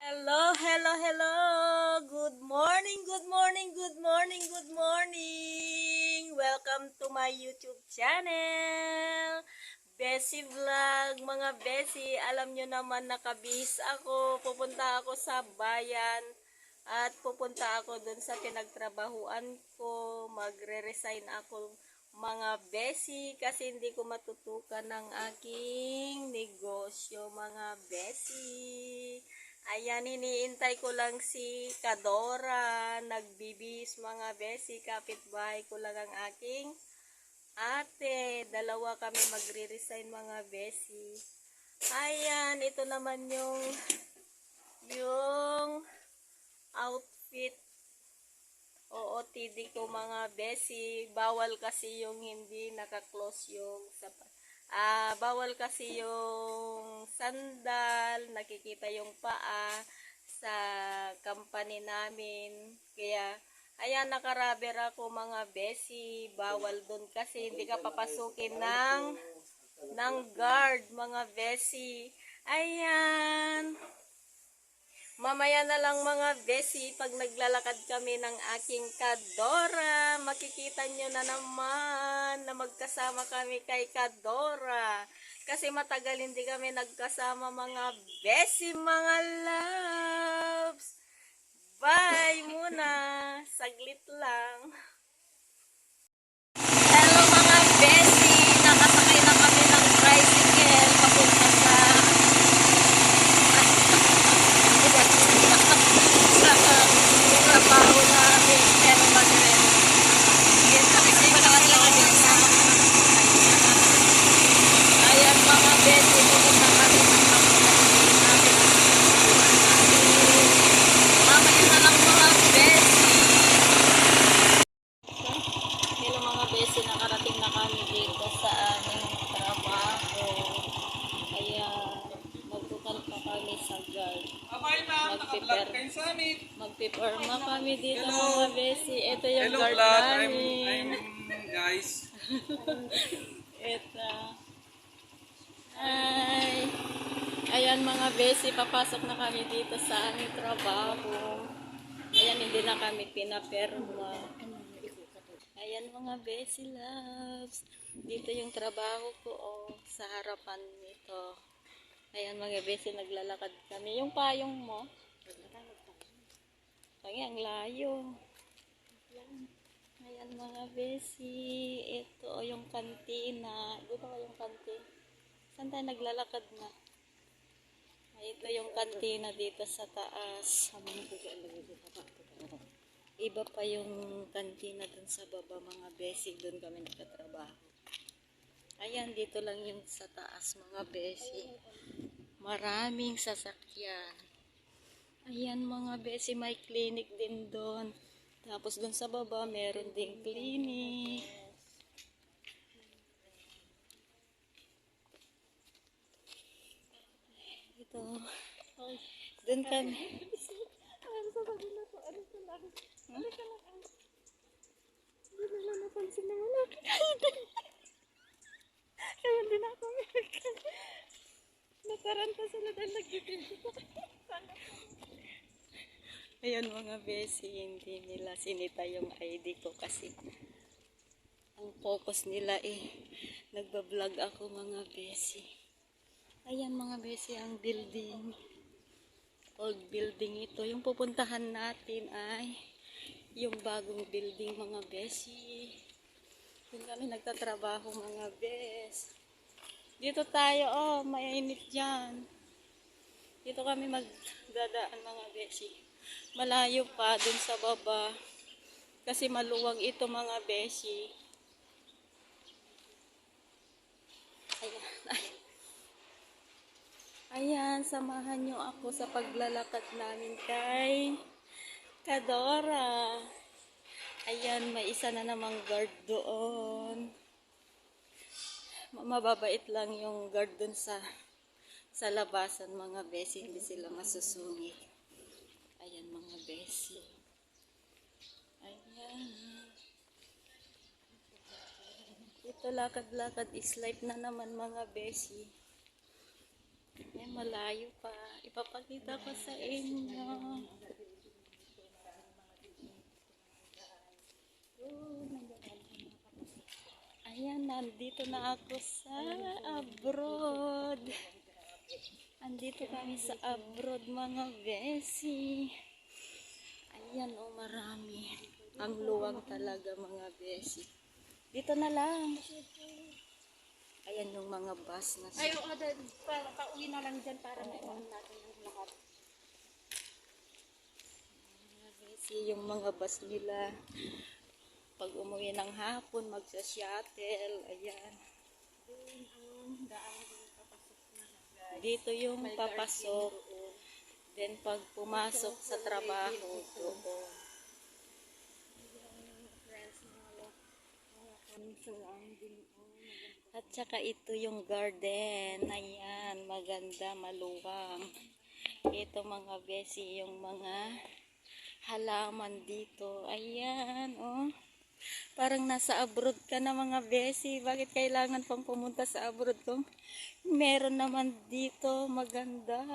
Hello, hello, hello. Good morning, good morning, good morning, good morning. Welcome to my YouTube channel. Bessie Vlog, mga Bessie. Alam nyo naman nakabis ako. Pupunta ako sa bayan at pupunta ako dun sa pinagtrabahuan ko. Magre-resign ako mga Bessie kasi hindi ko matutukan ng aking negosyo mga Bessie. Ayan, iniintay ko lang si Kadora. Nagbibis mga Bessie. Kapitbahay ko lang ang aking ate. Dalawa kami magre-resign mga Bessie. Ayan, ito naman yung outfit OOTD ko mga Bessie. Bawal kasi yung hindi naka-close yung sapat. Bawal kasi yung sandal, nakikita yung paa sa company namin. Kaya, ayan, nakarubber ako mga Bessie. Bawal dun kasi hindi ka papasukin ng guard mga Bessie. Ayan. Mamaya na lang mga Bessie, pag naglalakad kami ng aking Kadora, makikita nyo na naman na magkasama kami kay Kadora. Kasi matagal hindi kami nagkasama mga Bessie, mga loves. Bye muna. Saglit lang. Hello mga Bessie, nakasakay na kami ng tricycle papunta sa trabaho namin, pero mag-rent. Ayan mga Bessie, pupunta kami ng kapatid namin. Mamaya na lang mga Bessie. Hello mga Bessie, nakarating na kami dito sa aming trabaho. Ayan, magtukal pa kami sa guard. Magpiperma kami dito mga Bessie. Ito yung Hello, guard vlog. namin. I'm guys. Ito. Ay. Ayan mga Bessie, papasok na kami dito sa aming trabaho. Ayan, hindi na kami pinaperma. Ayan mga Bessie loves. Dito yung trabaho ko sa harapan nito. Ayan mga Bessie, naglalakad kami. Yung payong mo. Ay, ang layo. Ayan mga Bessie. Ito yung kantina. Dito yung kantina. Saan tayo naglalakad na? Ay, ito yung kantina dito sa taas. Iba pa yung kantina dun sa baba mga Bessie. Dun kami nagtatrabaho. Ayan, dito lang yung sa taas mga Bessie. Maraming sasakyan. Ayan mga Bessie, may clinic din doon. Tapos doon sa baba, meron ding clinic. Ito. Doon kami. Ano sa sabi na to? Ano sa lang? Ano sa lang? Hindi na napansin na wala. Kaya hindi na ako American. Nataranta sila dahil nag-dipinto. Ayan mga Bessie, hindi nila sinita yung ID ko kasi ang focus nila nagbablog ako mga Bessie. Ayan mga Bessie, ang building. Old building ito. Yung pupuntahan natin ay yung bagong building mga Bessie. Yung kami nagtatrabaho mga Bes. Dito tayo, mainit dyan. Dito kami magdadaan mga Bessie. Malayo pa dun sa baba kasi maluwag ito mga Bessie. Ayan, samahan nyo ako sa paglalakad namin kay Kadora. Ayan, may isa na namang guard doon. Mababait lang yung guard dun sa labasan mga Bessie, hindi sila masusungit. Ayan mga Bessie. Ayan. Ito lakad-lakad is life na naman mga Bessie. Ayan, malayo pa. Ipapakita ko sa inyo. Ayan, nandito na ako sa abroad. Andito kami sa abroad, mga besi. Ayan, oh, marami. Ang luwang talaga, mga besi. Dito na lang. Ayan yung mga bus na Ay, oo, pauwi na lang dyan para maiwan natin ang lahat. mga besi, yung mga bus nila. Pag umuwi ng hapon, magsa-shuttle. Ayan. Doon ang daan yung papasok na guys. Dito yung May papasok. guardian doon. Then pag pumasok sa trabaho, doon. Friends, mga surrounding. At saka ito yung garden. Ayan, maganda, maluwang. Ito mga besi, yung mga halaman dito. Ayan, oh. Parang nasa abroad ka na, mga besi. Bakit kailangan pang pumunta sa abroad kung meron naman dito maganda?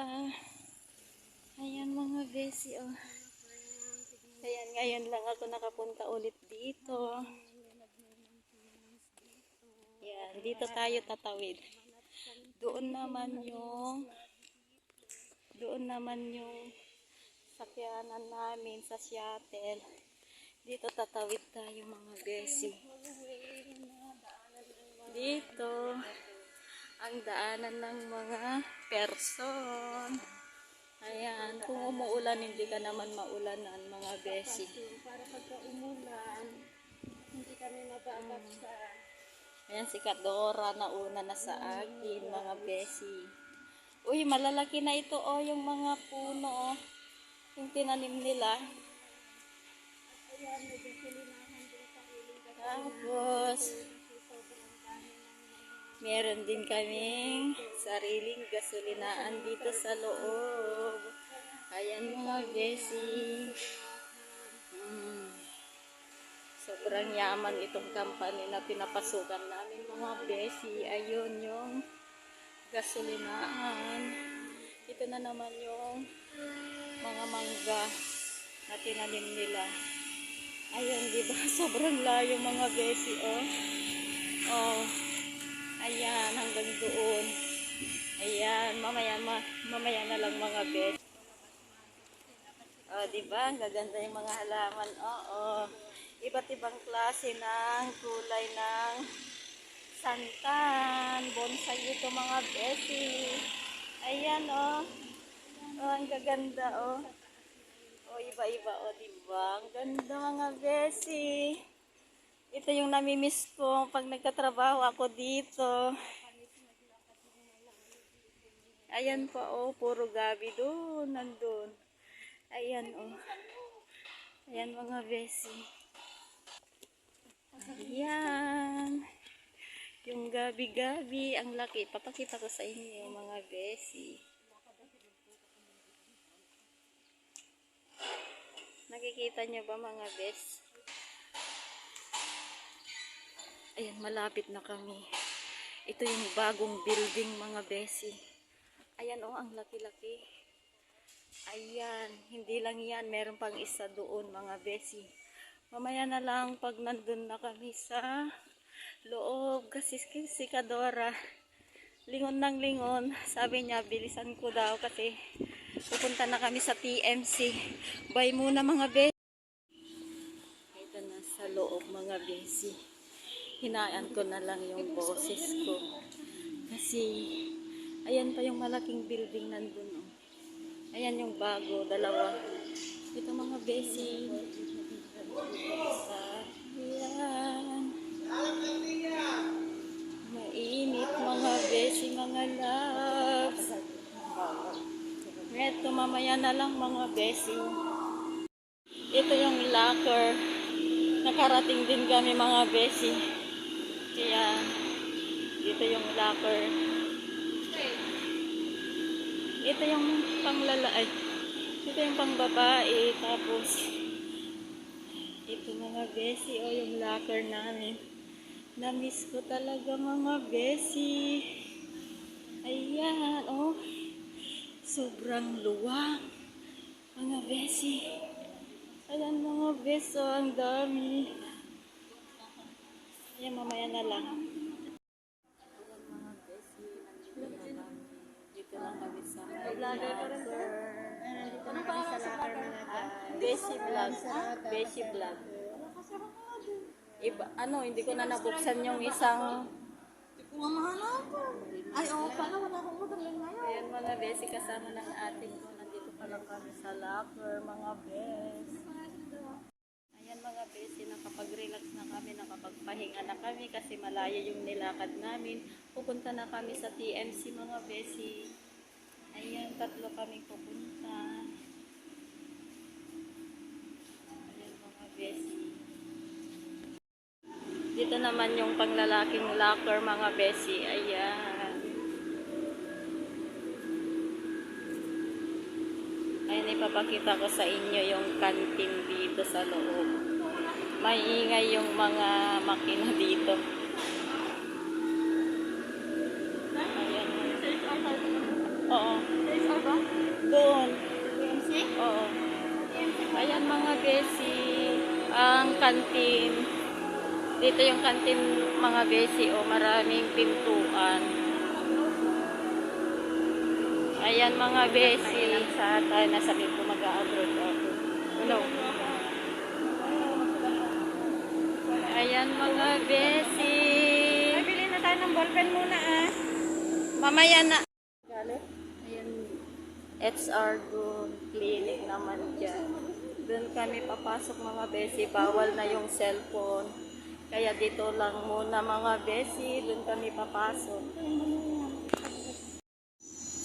Ayan mga besi, oh. Ayan, ngayon lang ako nakapunta ulit dito. Yan, dito tayo tatawid. Doon naman yung sakyanan namin sa shuttle. Dito tatawid tayo, mga besi. Dito ang daanan ng mga person. Ayan, kung umuulan hindi ka naman maulanan, mga besi. Para pagka umulan, hindi kami mababagsak. Ayan si Kadora, nauna na sa akin, mga besi. Uy, malalaki na ito, oh, yung mga puno, oh. Yung tinanim nila. Ayan, medyo silinahan din sa iling kasi Tapos, meron din kaming sariling gasolinaan dito sa loob. Ayan mga besi. Sobrang yaman itong company na pinapasukan namin, mga besi. Ayun yung gasolinaan. Ito na naman yung mga mangga na tinanim nila. Ayun, diba? Sobrang layo, mga besi, oh. Oh. Ayan, hanggang doon. Ayan, mamaya na lang, mga besi. Oh, diba? Ang gaganda yung mga halaman. Oo. Iba't ibang klase ng kulay ng santan. Bonsai ito, mga besi. Ayan, oh. Oh, ang gaganda, oh. Oh, iba-iba, oh, diba? Ang ganda, mga besi. Ito yung namimiss ko pag nagtatrabaho ako dito. Ayan pa, oh, puro gabi doon, nandun. Ayan, oh. Ayan, mga besi. Ayan. Yung gabi-gabi, ang laki. Papakita ko sa inyo, mga besi. Nakikita nyo ba, mga bes? Ayan, malapit na kami. Ito yung bagong building, mga besi. Ayan, oh, ang laki-laki. Ayan, hindi lang yan. Meron pang isa doon, mga besi. Mamaya na lang pag nandun na kami sa loob. Kasi si Kadora, lingon ng lingon. Sabi niya, bilisan ko daw kasi pupunta na kami sa TMC. Bye muna, mga besi. Ito na sa loob, mga besi. Hinaan ko na lang yung boses ko. Kasi, ayan pa yung malaking building nandun, oh. Ayan yung bago, dalawa. Ito, mga besi. Ayan. Mainit, mga besi, mga loves. Ito, mamaya na lang, mga besi. Ito yung locker. Nakarating din kami, mga besi. Kaya, dito yung locker. Ito yung panglalay. Ito yung pangbabae. Tapos, ito, mga besi, o yung locker namin. Na-miss ko talaga, mga besi. Ayan, oh. Sobrang luwang. Mga besi. Ayan mga beso, ang dami. Ayan, mamaya na lang. Ayan mga besi, nandito na kami. Dito lang kami sa Locker. Nandito na kami sa locker mga guys. Besi vlog. Besi vlog. Iba, hindi ko na nabuksan yung isang... Ay, oo pala, wala akong utang ngayon. Ayan mga besi, kasama ng ating ko. Nandito pa lang kami sa locker, mga bes. Ayan mga besi, nakapag-relax na kami, nakapagpahinga na kami kasi malayo yung nilakad namin. Pupunta na kami sa TMC mga besi. Ayan, 3 kami pupunta. Ayan mga besi. Dito naman yung panglalaking locker mga besi. Ayan. Ayan, ipapakita ko sa inyo yung canteen dito sa loob. May ingay yung mga makina dito. Ayan. Oo. Doon. Oo. Ayan mga besi. Ang canteen. Dito yung canteen mga besi. Maraming pintuan. Ayan mga besi. Sa tayo nasabi ko mag-a-abroad ako. Hello. Ayan mga besi. Bili na tayo ng ballpen muna Mamaya na. Ayan. HR doon. Clinic naman dyan. Doon kami papasok mga besi. Bawal na yung cellphone. Kaya dito lang muna mga besi. Doon kami papasok.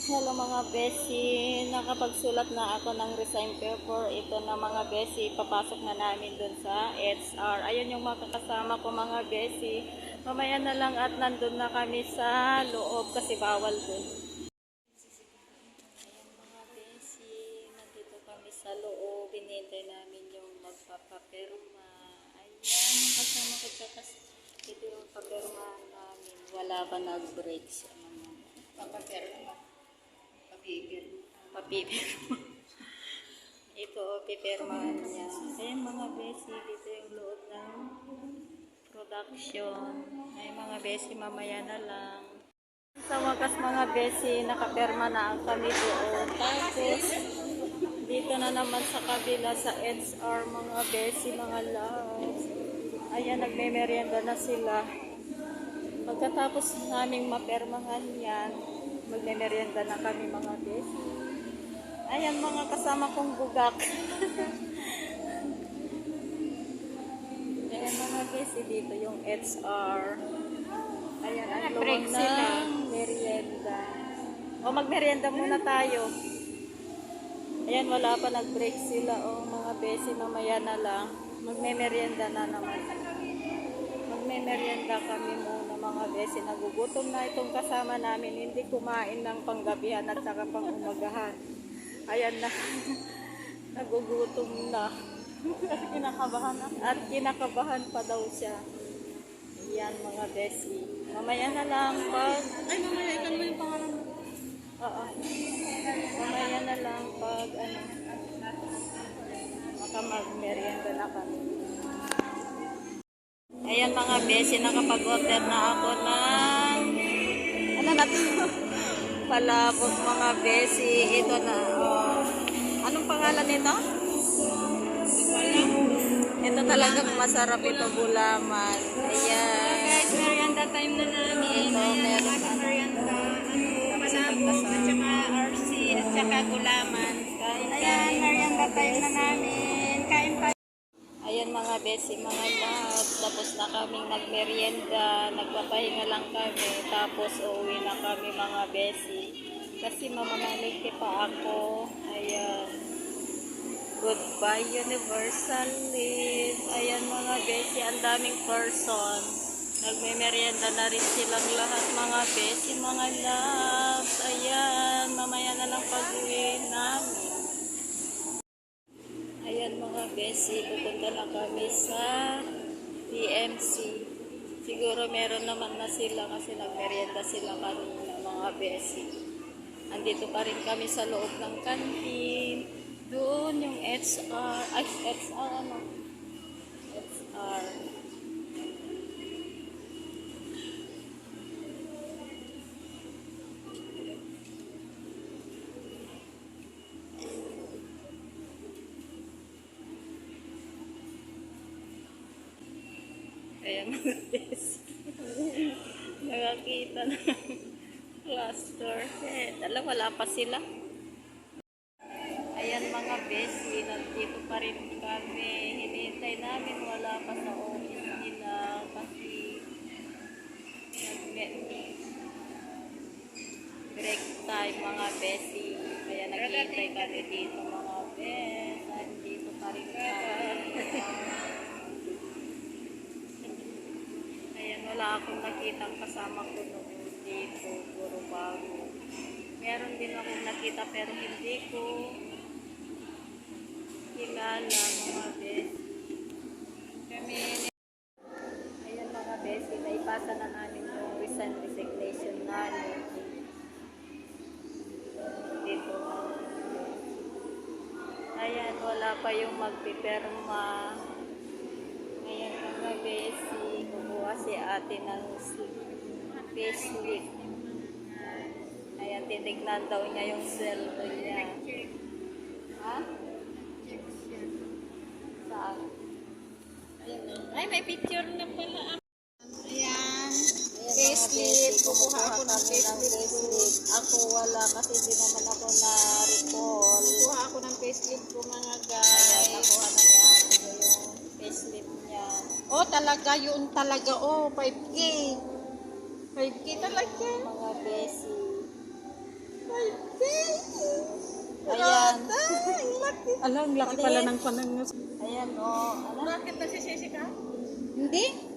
Hello mga besi, nakapagsulat na ako ng resign paper. Ito na mga besi, papasok na namin dun sa HR. Ayan yung makakasama ko mga besi. Mamaya na lang at nandun na kami sa loob kasi bawal dun. Ayan mga besi, nandito kami sa loob. Hinihintay namin yung magpapapirma. Ayan, yung kasama ko tsaka ito yung papirma namin. Wala pa nag-break siya naman. Papapirma. Papipirma. Ito, pipirmahan niya. Ayan mga besi, dito yung loob ng production. Ay mga besi, mamaya na lang. Sa wakas mga besi, nakapirma na ang kami doon. Tapos, dito na naman sa kabila sa HR mga besi, mga loves. Ayan, nagme-merienda na sila. Pagkatapos naming mapirmahan yan, magme-merienda na kami mga besi. Ayan mga kasama kong bugak. Ayan mga besi, dito yung HR. Ayan ang luwag ng merienda. O magmerienda muna tayo. Ayan, wala pa, nag-break sila. O mga besi, mamaya na lang. Magme-merienda na naman. Magme-merienda kami muna mga besi. Nagugutom na itong kasama namin. Hindi kumain ng panggabihan at saka pang umagahan. Ayan na. Nagugutom na. Kasi kinakabahan na. At kinakabahan pa daw siya. Ayan mga besi. Mamaya na lang pag... Ay, mamaya, ikan mo yung pangalan mo. Oo. Mamaya na lang pag maka mag-merienda na kami. Ayan mga besi, nakapag-order na ako ng ano na to? Palabok mga besi. Ito na. Anong pangalan nito? Ito talagang masarap ito, gulaman. Ayan. Guys, merienda time na namin. Ito, meron. Merienda. Palabok, at saka RC, at saka gulaman. Ayan, merienda time na namin. Kain pa. Ayan mga besi, mga loves. Tapos na kaming nagmerienda. Nagpapahinga lang kami. Tapos uuwi na kami mga besi. Kasi mamamaliki pa ako. Ayan. Goodbye Universal Live. Ayan mga besi, ang daming person. Nagme-merienda na rin silang lahat mga besi, mga loves. Ayan, mamaya na lang pag-uwi namin. Ayan mga besi, pupunta na kami sa TMC. Siguro meron naman na sila kasi nagmerienda sila kanina mga besi. Andito pa rin kami sa loob ng canteen. Doon yung XR. Ay, XR ano? XR. Kaya mga besi. Nakakita na cluster. Wala pa sila. Ayan mga besi, nandito pa rin kami. Hinihintay namin, wala pa sa office nila kasi break time mga besi. Kaya naghihintay kami dito mga bes. Nandito pa rin kami. Ayan, wala akong nakitang kasama ko noon dito. Puro bago. Meron din akong nakita pero hindi ko kilala mga bes. Ayan mga bes, naipasa na namin yung resignation namin. Dito. Ayan, wala pa yung magpipirma. Ayan mga bes, kukuha si ate ng payslip. Ayan, titignan daw niya yung cellphone niya. Ha? Saan? Ay, may picture na pala. Ayan. Payslip. Kumuha ako ng payslip. Ako wala kasi hindi naman ako na-recall. Kuha ako ng payslip ko mga Ayan, guys. nakuha na ni ate ko yung payslip niya. Oh, talaga yun talaga. Oh, 5K. 5K talaga. Mga besi. 5K. Ayan. Alam, laki pala ng panangos. Ayan o. Ano? Bakit nasisisi ka? Hindi.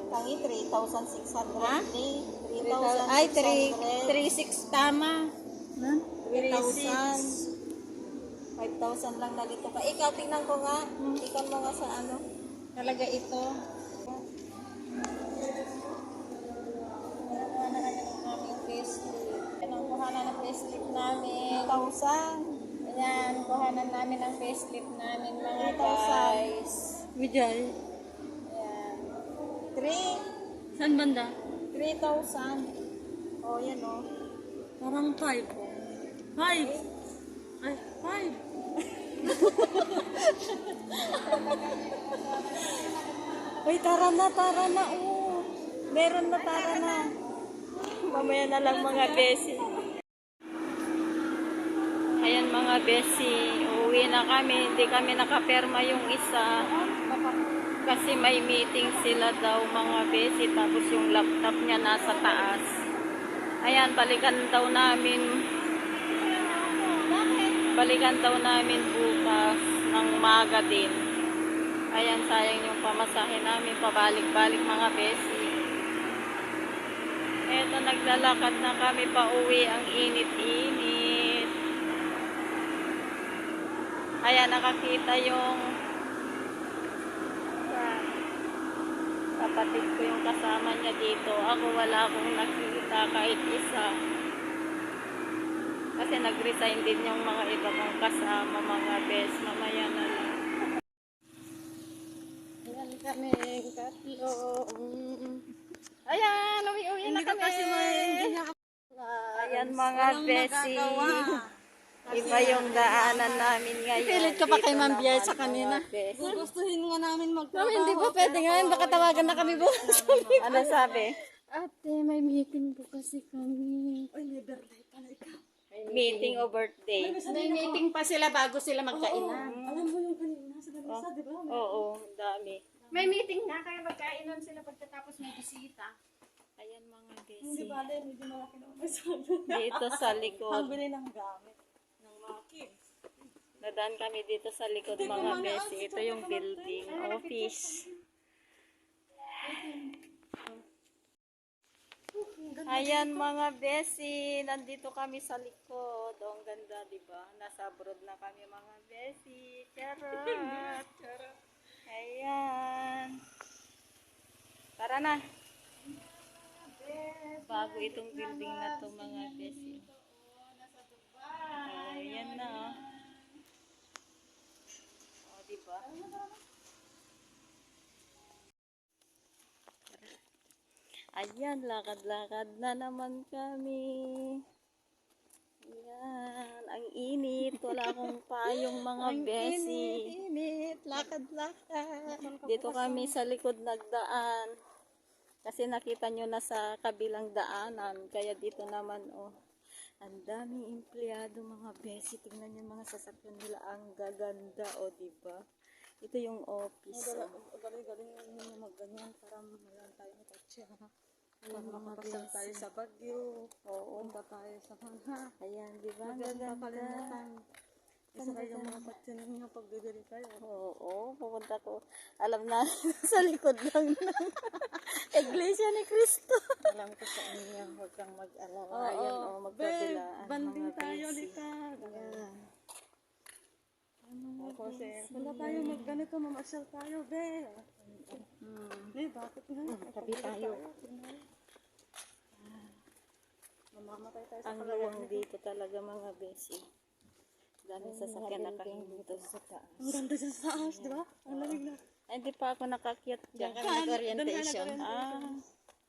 Tangi 3,600. Ha? 3,600. Ay, 3,600 tama. 3,000. 5,000 lang na dito ka. Ikaw, tingnan ko nga. Ikaw mo nga sa ano. Talaga ito. Ang kuhanan ng payslip namin. 1,000. Ayan, kuhanan namin ang payslip namin mga 3,000. guys. Vijay. Ayan. 3. Saan banda? 3,000. Oh, yan o. Parang 5. 5. Ay, 5. Uy, tara na. Oh. Meron na, tara na. Mamaya na lang mga besi. Ayan mga besi. Uuwi na kami. Hindi kami nakaperma yung isa. Kasi may meeting sila daw mga besi. Tapos yung laptop niya nasa taas. Ayan, balikan daw namin bukas ng maga din. Ayan, sayang yung pamasahe namin pabalik-balik mga besi. Eto, naglalakad na kami pa uwi. Ang init-init. Ayan, nakakita yung kapatid ko yung kasama niya dito. Ako wala akong nakikita kahit isa. Kasi nag-resign din yung mga iba kong kasama, mga bes. Mamaya na lang. Ayan kami, katlo. Ayan, uwi na kami. Ayan mga besi. Iba yung daanan namin ngayon. Pilit ka pa kay Dito Ma'am Biay naman, sa kanina. mga besi. Gustuhin nga namin magtrabaho. Ma'am, hindi ba pwede ngayon? Baka tawagan na kami bukas. Ano sabi? Ate, may meeting po kasi kami. Ay, may birthday pala ikaw. Meeting o birthday? May meeting pa sila bago sila magkainan. Alam mo yung kanina sa Danisa, di ba? Oo, ang dami. May meeting na, kaya magkainan sila pagkatapos may bisita. Ayan mga besi. Hindi ba, medyo malaki na may sabi. Dito sa likod. Pambili ng gamit ng mga kids. Nadaan kami dito sa likod mga besi. Ito yung building, office. Ayan mga besi, nandito kami sa likod. Oh, ang ganda, di ba? Nasa abroad na kami mga besi. Charot. Ayan. Tara na. Bago itong building na to mga besi. Oh, yan na oh. Oh, diba? Ayan, lakad-lakad na naman kami. Ayan, ang init. Wala akong payong mga besi. Init, lakad-lakad. Dito kami sa likod nagdaan. Kasi nakita nyo na sa kabilang daanan. Kaya dito naman, oh. Ang daming empleyado mga besi. Tingnan nyo mga sasakyan nila. Ang gaganda, oh, diba? Ito yung office. Oh. Galing-galing ninyo magganyan para malang tayo ng kotse. Ayan, Para mga makapasal besi. tayo sa Baguio. Oo. Punta tayo sa Hangha. Ayan, diba? Ang Maganda gaganda. kalimutan. Isa kayo mga kotse ninyo pag bibili kayo. Oo, pupunta ko. Alam na, sa likod lang ng Iglesia ni Cristo. Alam ko sa inyo, huwag kang mag-alala. Ayan, oh, magkabilaan. Banding mga tayo, besi. Lika. Ayan. Kasi, wala tayo magganito, mamasyal tayo, be. Bakit nga? Tabi tayo. Mamamatay tayo sa Ang luwang dito talaga mga besi. Daming sasakyan nakahinto sa taas. Ang ganda dyan sa taas, di ba? Ang lamig na. Ay, hindi pa ako nakakyat dyan. Nag-orientation.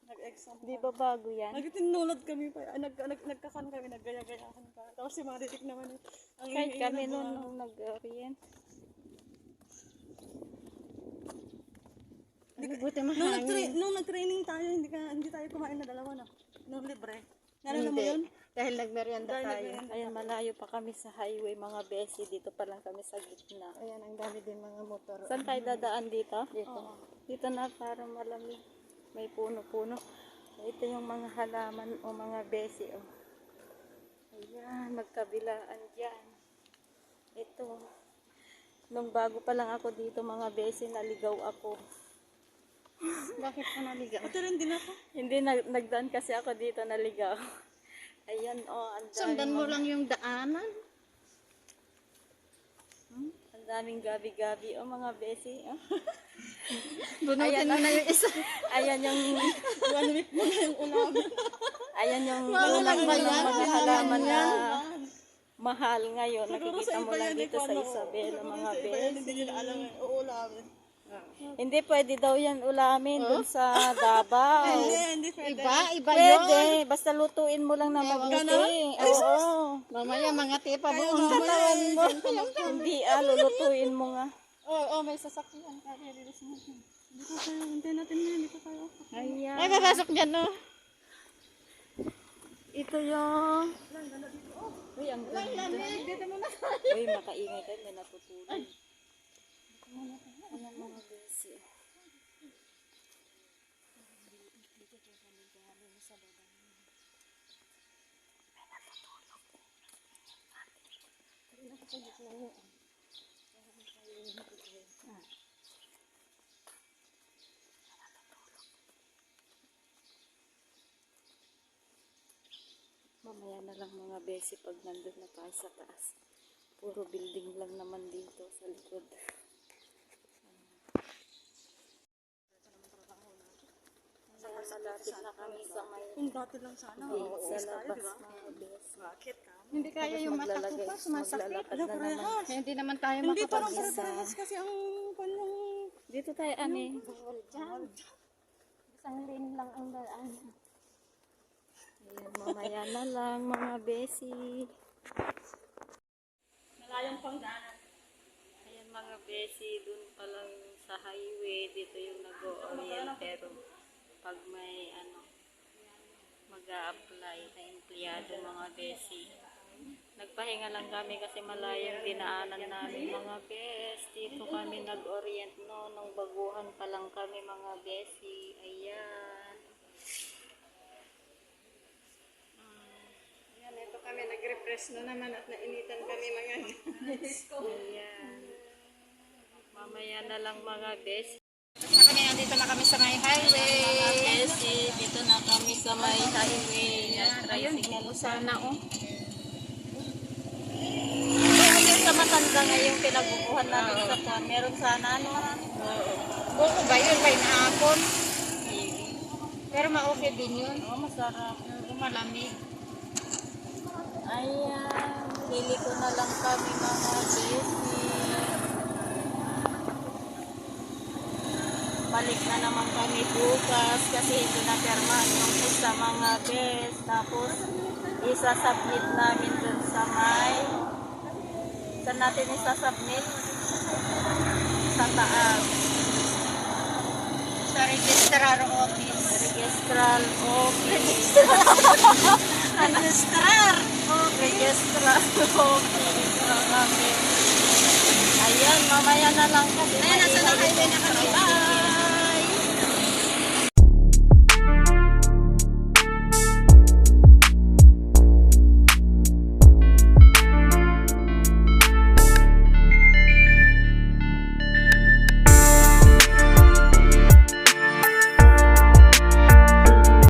Nag-exam. Di ba bago yan? Nagtinulad kami pa. Nagkakan kami, naggaya-gayahan pa. Tapos si mga didik naman. Ang Kahit ingay kami na noon buwan. nung nag-orient. Nung nag-training tayo, hindi tayo kumain na dalawa na. Nung libre. Nalala mo yun? Dahil nagmerienda tayo. Ayan, malayo pa kami sa highway mga besi. Dito pa lang kami sa gitna. Ayan, ang dami din mga motor. Saan tayo dadaan dito? Dito. Dito na para malamig. May puno-puno. Ito yung mga halaman o mga besi. Oh. Ayan, magkabilaan dyan. Ito. Nung bago pa lang ako dito mga besi, naligaw ako. Bakit ka naligaw? Ito rin din ako. Hindi, nagdaan kasi ako dito, naligaw. Ayan, oh, ang Sundan daming, mo lang yung daanan. ang daming gabi-gabi. Oh, mga besi. Oh. Bunutin mo na yung isa. Ayan yung, One week mo na yung ulam. ayan yung Walang bayan. mga halaman na mahal ngayon. Siguro Nakikita sa mo iba lang yan, dito sa ano, Isabela, siguro mga sa iba yan, besi. hindi nila alam eh. Uulamin. Hindi pwede daw yan ulamin dun sa Davao. Hindi pwede. Iba Pwede, yun. basta lutuin mo lang na mabuti. Oo. Mamaya mga tipa buong katawan mo. Hindi lulutuin mo nga. Oo, may sasakyan. Kaya lilis mo. Hindi ko kayo, hindi natin na, hindi ko kayo. Ayan. Ay, papasok dyan, no? Ito yung... Uy, ang ganda. Uy, makaingay tayo. May natutulog. Ayan mga besi. Mamaya na lang mga besi pag nandun na tayo sa taas. Puro building lang naman dito sa likod. Malapit na kami sa may Kung dati lang sana. sa labas mga besi. Bakit ka? Hindi kaya yung mata ko pa, sumasakit. Maglalakad na naman. Hindi naman tayo Hindi parang makapag-isa. parehas kasi ang kanyang... Dito tayo, ani. Bawal dyan. Isang lane lang ang daan. Ayan, mamaya na lang mga besi. Malayong pang daanan. Ayan mga besi, dun pa lang sa highway, dito yung nag-o-orient. Pero pag may mag-a-apply na empleyado mga besi, nagpahinga lang kami kasi malayong dinaanan namin mga bes. Dito kami nag-orient nung baguhan pa lang kami mga besi. Ayan. Ayan, ito kami nag-refresh na naman at nainitan kami mga Ayan. Mamaya na lang mga besi. Nandito na kami sa may highway. Mga besi, dito na kami sa may highway. Tricycle. Sana, oh. Yung sa matanda ngayon pinagbubuhan namin sa kwan. Meron sana ano. Oo ba yun? May naapon? Pero ma-okay din yun. Oo, masarap. Malamig. Ayan, pili ko na lang kami mga besi. Balik na naman kami bukas kasi hindi na perma yung isa mga bes. Tapos, isa-submit namin dun sa saan natin isa-submit? Sa taas. Sa registrar office. Registrar office. Registrar! Registrar office. Mga bes. Ayan, mamaya na lang kasi. Ayan, nasa na highway na kami. Bye!